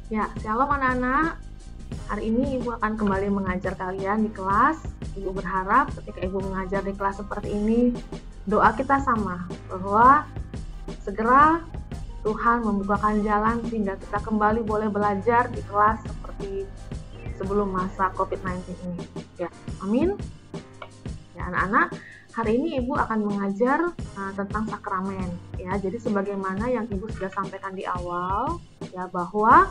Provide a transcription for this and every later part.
Ya, shalom anak-anak. Hari ini Ibu akan kembali mengajar kalian di kelas. Ibu berharap ketika Ibu mengajar di kelas seperti ini, doa kita sama, bahwa segera Tuhan membukakan jalan sehingga kita kembali boleh belajar di kelas seperti sebelum masa COVID-19 ini. Ya, amin. Ya, anak-anak, hari ini Ibu akan mengajar tentang sakramen. Ya, jadi sebagaimana yang Ibu sudah sampaikan di awal, ya, bahwa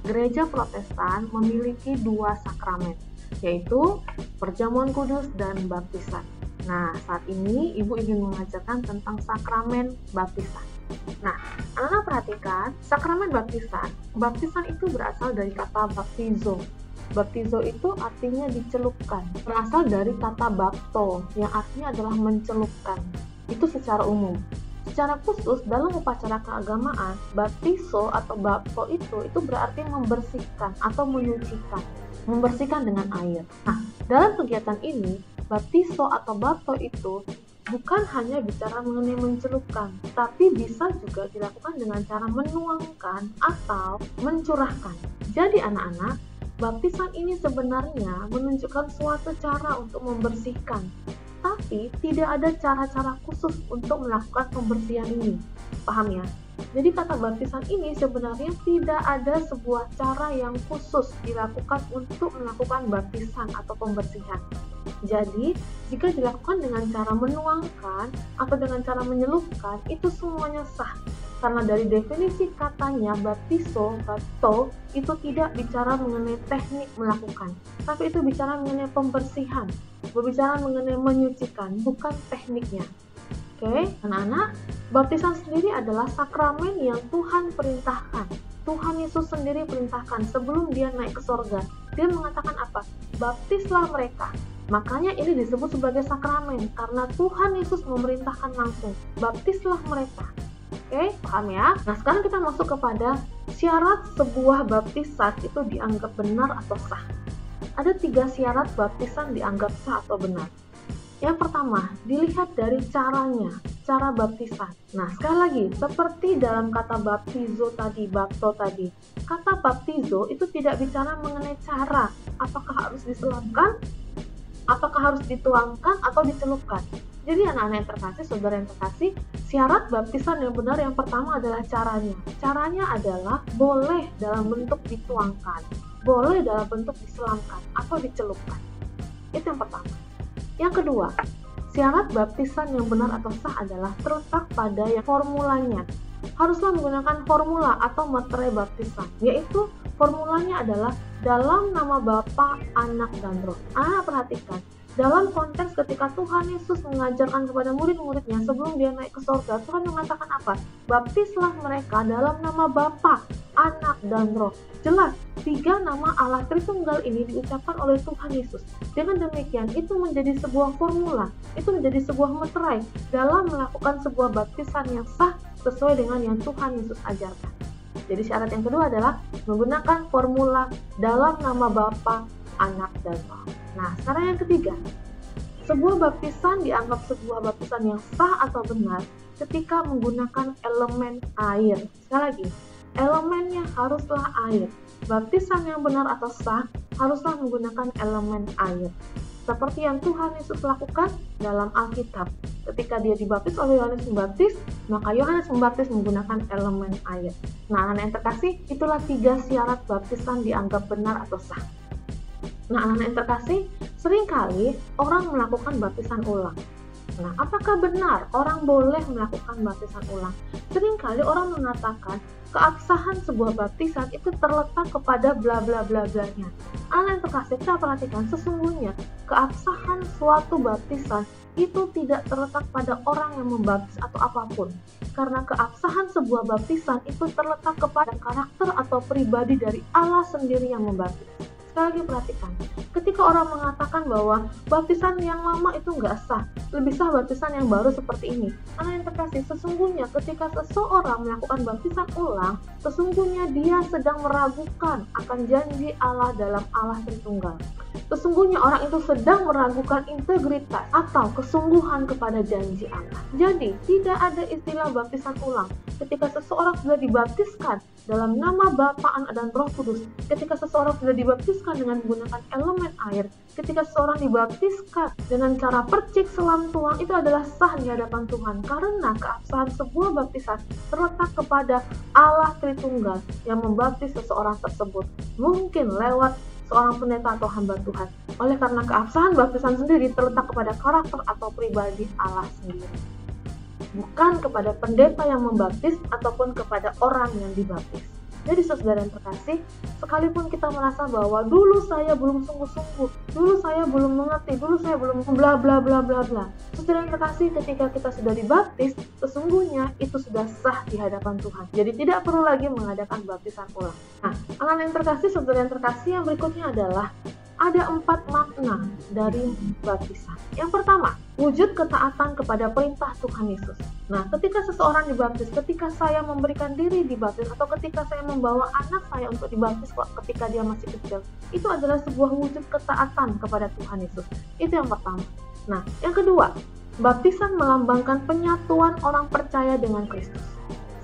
Gereja Protestan memiliki dua sakramen, yaitu perjamuan kudus dan baptisan. Nah, saat ini Ibu ingin mengajarkan tentang sakramen baptisan. Nah, anak-anak perhatikan, sakramen baptisan. Baptisan itu berasal dari kata baptizo. Baptizo itu artinya dicelupkan. Berasal dari kata bapto, yang artinya adalah mencelupkan. Itu secara umum. Secara khusus, dalam upacara keagamaan, baptizo atau bapto itu berarti membersihkan atau menyucikan. Membersihkan dengan air. Nah, dalam kegiatan ini, baptizo atau bapto itu bukan hanya bicara mengenai mencelupkan, tapi bisa juga dilakukan dengan cara menuangkan atau mencurahkan. Jadi anak-anak, baptisan ini sebenarnya menunjukkan suatu cara untuk membersihkan, tapi tidak ada cara-cara khusus untuk melakukan pembersihan ini. Paham ya? Jadi kata baptisan ini sebenarnya tidak ada sebuah cara yang khusus dilakukan untuk melakukan baptisan atau pembersihan. Jadi, jika dilakukan dengan cara menuangkan atau dengan cara menyelupkan, itu semuanya sah. Karena dari definisi katanya baptizo, bapto, itu tidak bicara mengenai teknik melakukan, tapi itu bicara mengenai pembersihan, berbicara mengenai menyucikan, bukan tekniknya. Oke, anak-anak, baptisan sendiri adalah sakramen yang Tuhan perintahkan. Tuhan Yesus sendiri perintahkan sebelum dia naik ke sorga. Dia mengatakan apa? Baptislah mereka. Makanya ini disebut sebagai sakramen, karena Tuhan Yesus memerintahkan langsung. Baptislah mereka. Oke, paham ya? Nah, sekarang kita masuk kepada syarat sebuah baptisan itu dianggap benar atau sah. Ada 3 syarat baptisan dianggap sah atau benar. Yang pertama, dilihat dari caranya, cara baptisan. Nah, sekali lagi, seperti dalam kata baptizo tadi, bapto tadi, kata baptizo itu tidak bicara mengenai cara, apakah harus diselapkan, apakah harus dituangkan, atau dicelupkan. Jadi anak-anak yang terkasih, saudara yang terkasih, syarat baptisan yang benar yang pertama adalah caranya. Caranya adalah boleh dalam bentuk dituangkan, boleh dalam bentuk diselamkan, atau dicelupkan. Itu yang pertama. Yang kedua, syarat baptisan yang benar atau sah adalah terletak pada formulanya. Haruslah menggunakan formula atau materai baptisan, yaitu formulanya adalah dalam nama Bapa, Anak, dan Roh. Perhatikan, dalam konteks ketika Tuhan Yesus mengajarkan kepada murid-muridnya sebelum dia naik ke sorga, Tuhan mengatakan apa? Baptislah mereka dalam nama Bapa, Anak, dan Roh. Jelas, 3 nama Allah Tritunggal ini diucapkan oleh Tuhan Yesus. Dengan demikian, itu menjadi sebuah formula, itu menjadi sebuah materai dalam melakukan sebuah baptisan yang sah sesuai dengan yang Tuhan Yesus ajarkan. Jadi syarat yang kedua adalah menggunakan formula dalam nama Bapa, Anak, dan Roh. Nah, sekarang yang ketiga, sebuah baptisan dianggap sebuah baptisan yang sah atau benar ketika menggunakan elemen air. Sekali lagi, elemennya haruslah air. Baptisan yang benar atau sah haruslah menggunakan elemen air. Seperti yang Tuhan Yesus lakukan dalam Alkitab. Ketika dia dibaptis oleh Yohanes Pembaptis, maka Yohanes Pembaptis menggunakan elemen air. Nah, anak-anak yang terkasih, itulah 3 syarat baptisan dianggap benar atau sah. Nah, anak-anak yang terkasih, seringkali orang melakukan baptisan ulang. Nah, apakah benar orang boleh melakukan baptisan ulang? Seringkali orang mengatakan keabsahan sebuah baptisan itu terletak kepada bla bla bla blanya. Anak yang terkasih, kita perhatikan sesungguhnya keabsahan suatu baptisan itu tidak terletak pada orang yang membaptis atau apapun. Karena keabsahan sebuah baptisan itu terletak kepada karakter atau pribadi dari Allah sendiri yang membaptis. Sekali lagi perhatikan, ketika orang mengatakan bahwa baptisan yang lama itu nggak sah, lebih sah baptisan yang baru seperti ini. Anak yang terkasih, sesungguhnya ketika seseorang melakukan baptisan ulang, sesungguhnya dia sedang meragukan akan janji Allah dalam Allah Tritunggal. sesungguhnya orang itu sedang meragukan integritas atau kesungguhan kepada janji Allah. Jadi, tidak ada istilah baptisan ulang. Ketika seseorang sudah dibaptiskan dalam nama Bapa, Anak, dan Roh Kudus, ketika seseorang sudah dibaptiskan dengan menggunakan elemen air, ketika seseorang dibaptiskan dengan cara percik selam tuang, itu adalah sah di hadapan Tuhan. Karena keabsahan sebuah baptisan terletak kepada Allah Tritunggal yang membaptis seseorang tersebut. Mungkin lewat seorang pendeta atau hamba Tuhan. Oleh karena keabsahan baptisan sendiri terletak kepada karakter atau pribadi Allah sendiri, bukan kepada pendeta yang membaptis ataupun kepada orang yang dibaptis. Jadi saudara yang terkasih, sekalipun kita merasa bahwa dulu saya belum sungguh-sungguh, dulu saya belum mengerti, dulu saya belum bla bla bla bla bla. Saudara yang terkasih, ketika kita sudah dibaptis, sesungguhnya itu sudah sah di hadapan Tuhan. Jadi tidak perlu lagi mengadakan baptisan ulang. Nah, anak yang terkasih, saudara yang terkasih, yang berikutnya adalah ada 4 makna dari baptisan. Yang pertama, wujud ketaatan kepada perintah Tuhan Yesus. Nah, ketika seseorang dibaptis, ketika saya memberikan diri dibaptis, atau ketika saya membawa anak saya untuk dibaptis ketika dia masih kecil, itu adalah sebuah wujud ketaatan kepada Tuhan Yesus. Itu yang pertama. Nah, yang kedua, baptisan melambangkan penyatuan orang percaya dengan Kristus.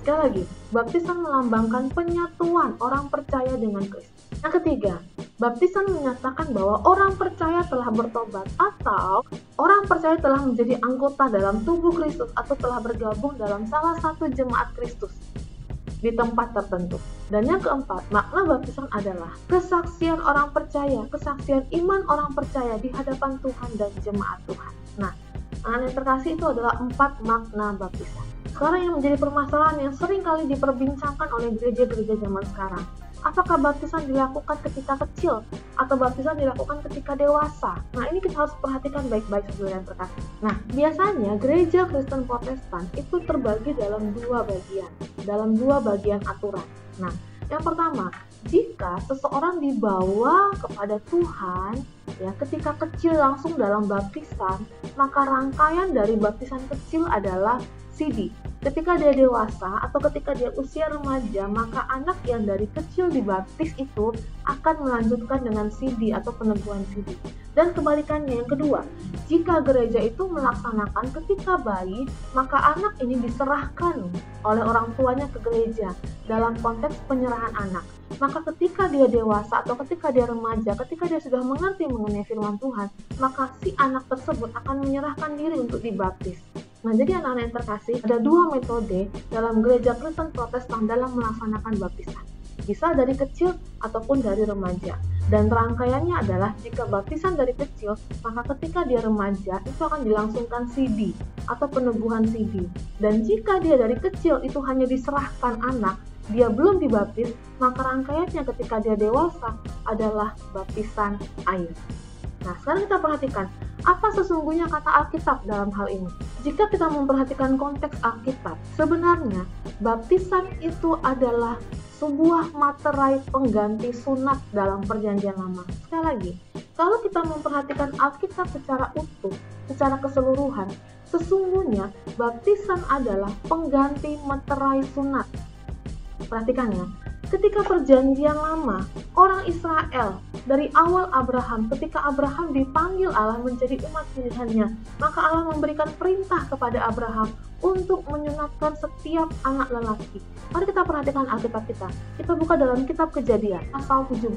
Sekali lagi, baptisan melambangkan penyatuan orang percaya dengan Kristus. Yang ketiga, baptisan menyatakan bahwa orang percaya telah bertobat atau orang percaya telah menjadi anggota dalam tubuh Kristus atau telah bergabung dalam salah satu jemaat Kristus di tempat tertentu. Dan yang keempat, makna baptisan adalah kesaksian orang percaya, kesaksian iman orang percaya di hadapan Tuhan dan jemaat Tuhan. Nah, anak yang terkasih, itu adalah 4 makna baptisan. Sekarang yang menjadi permasalahan yang sering kali diperbincangkan oleh gereja-gereja zaman sekarang. Apakah baptisan dilakukan ketika kecil atau baptisan dilakukan ketika dewasa? Nah, ini kita harus perhatikan baik-baik saudara yang terkasih. Nah, biasanya gereja Kristen Protestan itu terbagi dalam 2 bagian aturan. Nah, yang pertama, jika seseorang dibawa kepada Tuhan ya ketika kecil langsung dalam baptisan, maka rangkaian dari baptisan kecil adalah CD. Ketika dia dewasa atau ketika dia usia remaja, maka anak yang dari kecil dibaptis itu akan melanjutkan dengan CD atau peneguhan CD. Dan kebalikannya, yang kedua, jika gereja itu melaksanakan ketika bayi, maka anak ini diserahkan oleh orang tuanya ke gereja dalam konteks penyerahan anak. Maka ketika dia dewasa atau ketika dia remaja, ketika dia sudah mengerti mengenai firman Tuhan, maka si anak tersebut akan menyerahkan diri untuk dibaptis. Nah, jadi anak-anak yang terkasih, ada 2 metode dalam gereja Kristen Protestan dalam melaksanakan baptisan. Bisa dari kecil ataupun dari remaja. Dan rangkaiannya adalah jika baptisan dari kecil, maka ketika dia remaja itu akan dilangsungkan CD atau peneguhan CD. Dan jika dia dari kecil itu hanya diserahkan anak, dia belum dibaptis, maka rangkaiannya ketika dia dewasa adalah baptisan air. Nah, sekarang kita perhatikan, apa sesungguhnya kata Alkitab dalam hal ini? Jika kita memperhatikan konteks Alkitab, sebenarnya baptisan itu adalah sebuah materai pengganti sunat dalam perjanjian lama. Sekali lagi, kalau kita memperhatikan Alkitab secara utuh, secara keseluruhan, sesungguhnya baptisan adalah pengganti materai sunat. Perhatikan ya, ketika perjanjian lama, orang Israel dari awal Abraham, ketika Abraham dipanggil Allah menjadi umat pilihannya, maka Allah memberikan perintah kepada Abraham untuk menyunatkan setiap anak lelaki. Mari kita perhatikan Alkitab kita. Kita buka dalam kitab Kejadian, pasal 17.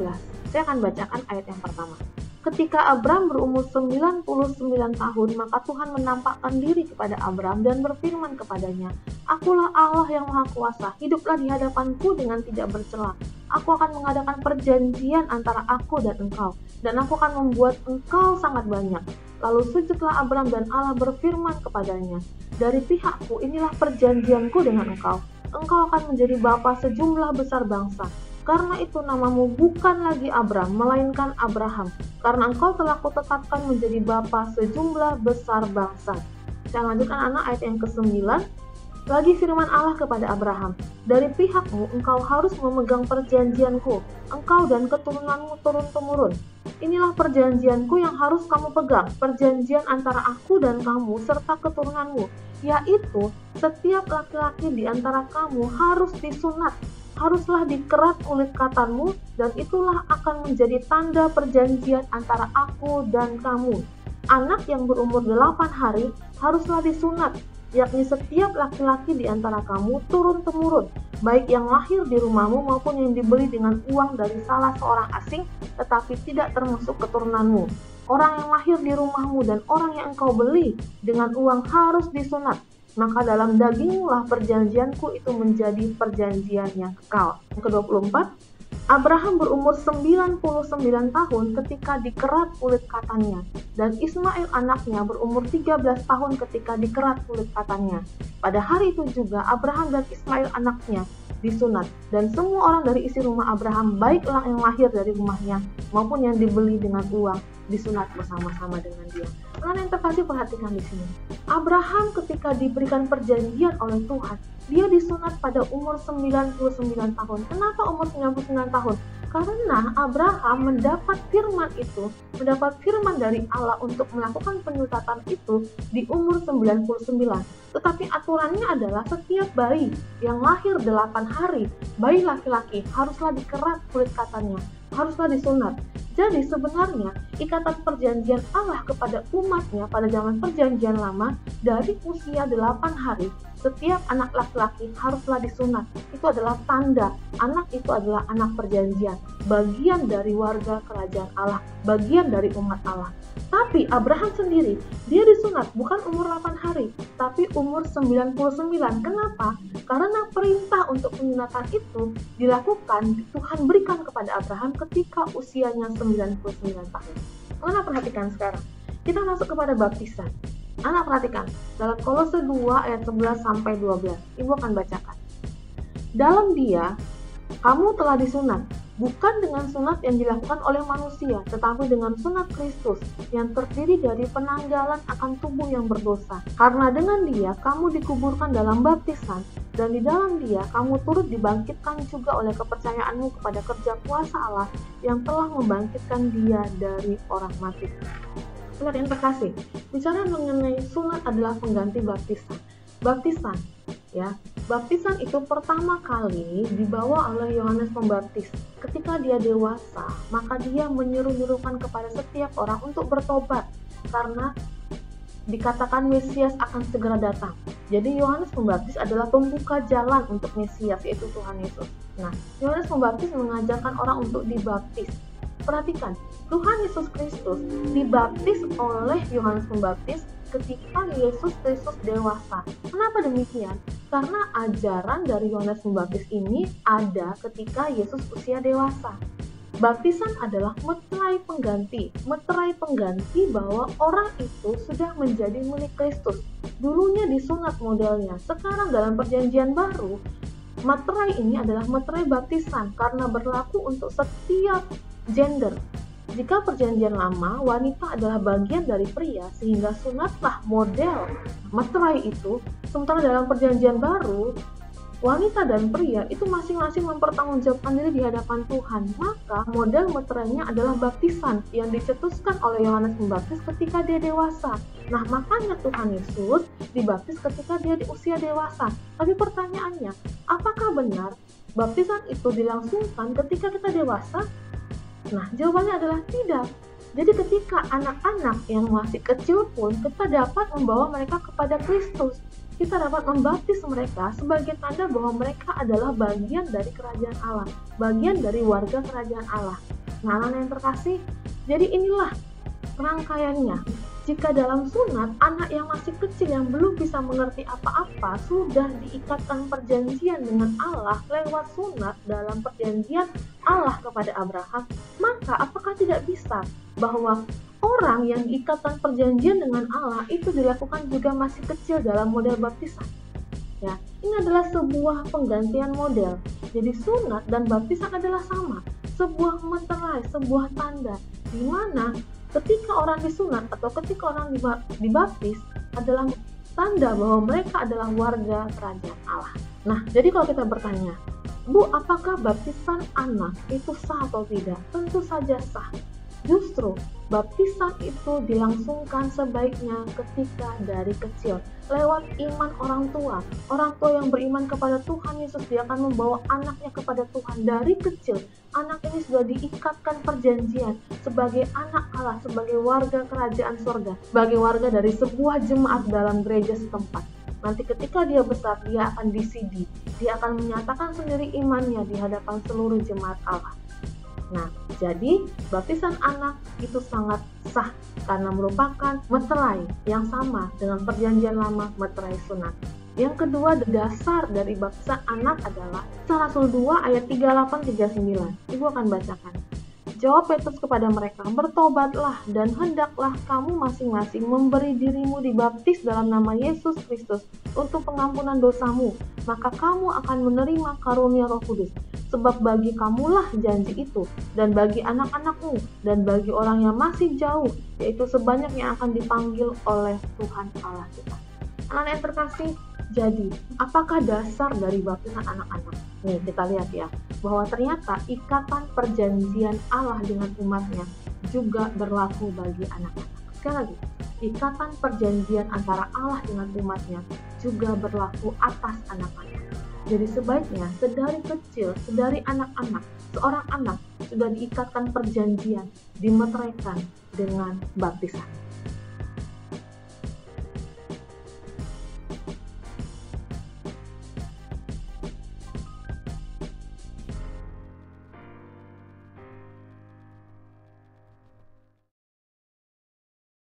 Saya akan bacakan ayat yang pertama. Ketika Abram berumur 99 tahun, maka Tuhan menampakkan diri kepada Abram dan berfirman kepadanya, "Akulah Allah yang Maha Kuasa, hiduplah di hadapanku dengan tidak bercela. Aku akan mengadakan perjanjian antara aku dan engkau, dan aku akan membuat engkau sangat banyak." Lalu sujudlah Abram dan Allah berfirman kepadanya, "Dari pihakku inilah perjanjianku dengan engkau. Engkau akan menjadi bapa sejumlah besar bangsa. Karena itu namamu bukan lagi Abram, melainkan Abraham, karena engkau telah kutetapkan menjadi bapa sejumlah besar bangsa." Saya lanjutkan anak ayat yang ke-9. Lagi firman Allah kepada Abraham, "Dari pihakmu engkau harus memegang perjanjianku, engkau dan keturunanmu turun-temurun. Inilah perjanjianku yang harus kamu pegang, perjanjian antara aku dan kamu serta keturunanmu, yaitu setiap laki-laki di antara kamu harus disunat haruslah dikerat kulit katanmu, dan itulah akan menjadi tanda perjanjian antara aku dan kamu. Anak yang berumur 8 hari haruslah disunat, yakni setiap laki-laki di antara kamu turun-temurun, baik yang lahir di rumahmu maupun yang dibeli dengan uang dari salah seorang asing, tetapi tidak termasuk keturunanmu. Orang yang lahir di rumahmu dan orang yang engkau beli dengan uang harus disunat. Maka dalam dagingmu lah perjanjianku itu menjadi perjanjian yang kekal. Yang ke-24, Abraham berumur 99 tahun ketika dikerat kulit katannya, dan Ismail anaknya berumur 13 tahun ketika dikerat kulit katannya. Pada hari itu juga Abraham dan Ismail anaknya disunat, dan semua orang dari isi rumah Abraham, baik yang lahir dari rumahnya maupun yang dibeli dengan uang, disunat bersama-sama dengan dia. Karena yang terkasih, perhatikan di sini. Abraham ketika diberikan perjanjian oleh Tuhan, dia disunat pada umur 99 tahun. Kenapa umur 99 tahun? Karena Abraham mendapat firman itu, mendapat firman dari Allah untuk melakukan penyutatan itu di umur 99. Tetapi aturannya adalah setiap bayi yang lahir 8 hari, bayi laki-laki, haruslah dikerat kulit katannya, haruslah disunat. Jadi sebenarnya ikatan perjanjian Allah kepada umatnya pada zaman perjanjian lama, dari usia 8 hari, setiap anak laki-laki haruslah disunat. Itu adalah tanda anak itu adalah anak perjanjian, bagian dari warga kerajaan Allah, bagian dari umat Allah. Tapi Abraham sendiri, dia disunat bukan umur 8 hari, tapi umur 99. Kenapa? Karena perintah untuk penyunatan itu dilakukan, Tuhan berikan kepada Abraham ketika usianya 99 tahun. Anak perhatikan sekarang, kita masuk kepada baptisan. Anak perhatikan, dalam Kolose 2 ayat 11 sampai 12, Ibu akan bacakan. Dalam dia, kamu telah disunat, bukan dengan sunat yang dilakukan oleh manusia, tetapi dengan sunat Kristus yang terdiri dari penanggalan akan tubuh yang berdosa. Karena dengan dia kamu dikuburkan dalam baptisan, dan di dalam dia kamu turut dibangkitkan juga oleh kepercayaanmu kepada kerja kuasa Allah yang telah membangkitkan dia dari orang mati. Saudara yang terkasih, bicara mengenai sunat adalah pengganti baptisan. Baptisan, ya, baptisan itu pertama kali dibawa oleh Yohanes Pembaptis. Ketika dia dewasa, maka dia menyeru-nyerukan kepada setiap orang untuk bertobat, karena dikatakan Mesias akan segera datang. Jadi Yohanes Pembaptis adalah pembuka jalan untuk Mesias, yaitu Tuhan Yesus. Nah, Yohanes Pembaptis mengajarkan orang untuk dibaptis. Perhatikan, Tuhan Yesus Kristus dibaptis oleh Yohanes Pembaptis ketika Yesus Kristus dewasa. Kenapa demikian? Karena ajaran dari Yohanes Pembaptis ini ada ketika Yesus usia dewasa. Baptisan adalah meterai pengganti bahwa orang itu sudah menjadi milik Kristus. Dulunya disunat modelnya, sekarang dalam perjanjian baru, meterai ini adalah meterai baptisan karena berlaku untuk setiap gender. Jika perjanjian lama, wanita adalah bagian dari pria, sehingga sunatlah model meterai itu. Sementara dalam perjanjian baru, wanita dan pria itu masing-masing mempertanggungjawabkan diri di hadapan Tuhan. Maka model meterainya adalah baptisan yang dicetuskan oleh Yohanes Pembaptis ketika dia dewasa. Nah, makanya Tuhan Yesus dibaptis ketika dia di usia dewasa. Tapi pertanyaannya, apakah benar baptisan itu dilangsungkan ketika kita dewasa? Nah, jawabannya adalah tidak. Jadi ketika anak-anak yang masih kecil pun kita dapat membawa mereka kepada Kristus. Kita dapat membaptis mereka sebagai tanda bahwa mereka adalah bagian dari kerajaan Allah, bagian dari warga kerajaan Allah. Nah, anak yang terkasih, jadi inilah rangkaiannya. Jika dalam sunat, anak yang masih kecil yang belum bisa mengerti apa-apa sudah diikatkan perjanjian dengan Allah lewat sunat dalam perjanjian Allah kepada Abraham, maka apakah tidak bisa bahwa orang yang diikatkan perjanjian dengan Allah itu dilakukan juga masih kecil dalam model baptisan? Ya, ini adalah sebuah penggantian model. Jadi sunat dan baptisan adalah sama, sebuah meterai, sebuah tanda, di mana ketika orang disunat atau ketika orang dibaptis adalah tanda bahwa mereka adalah warga kerajaan Allah. Nah, jadi kalau kita bertanya, Bu, apakah baptisan anak itu sah atau tidak? Tentu saja sah. Justru baptisan itu dilangsungkan sebaiknya ketika dari kecil, lewat iman orang tua. Orang tua yang beriman kepada Tuhan Yesus, dia akan membawa anaknya kepada Tuhan dari kecil. Anak ini sudah diikatkan perjanjian sebagai anak Allah, sebagai warga kerajaan surga, sebagai warga dari sebuah jemaat dalam gereja setempat. Nanti ketika dia besar, dia akan disidi, dia akan menyatakan sendiri imannya di hadapan seluruh jemaat Allah. Nah, jadi baptisan anak itu sangat sah karena merupakan meterai yang sama dengan perjanjian lama, meterai sunat. Yang kedua, dasar dari baptisan anak adalah Rasul 2 ayat 38-39. Ibu akan bacakan. Jawab Petrus kepada mereka, bertobatlah dan hendaklah kamu masing-masing memberi dirimu dibaptis dalam nama Yesus Kristus untuk pengampunan dosamu, maka kamu akan menerima karunia Roh Kudus. Sebab bagi kamulah janji itu, dan bagi anak-anakmu, dan bagi orang yang masih jauh, yaitu sebanyak yang akan dipanggil oleh Tuhan Allah kita. Anak-anak yang terkasih, jadi apakah dasar dari baptisan anak-anak? Nih kita lihat ya, bahwa ternyata ikatan perjanjian Allah dengan umatnya juga berlaku bagi anak-anak. Sekali lagi, ikatan perjanjian antara Allah dengan umatnya juga berlaku atas anak-anak. Jadi sebaiknya sedari kecil, sedari anak-anak, seorang anak sudah diikatkan perjanjian, dimeteraikan dengan baptisan.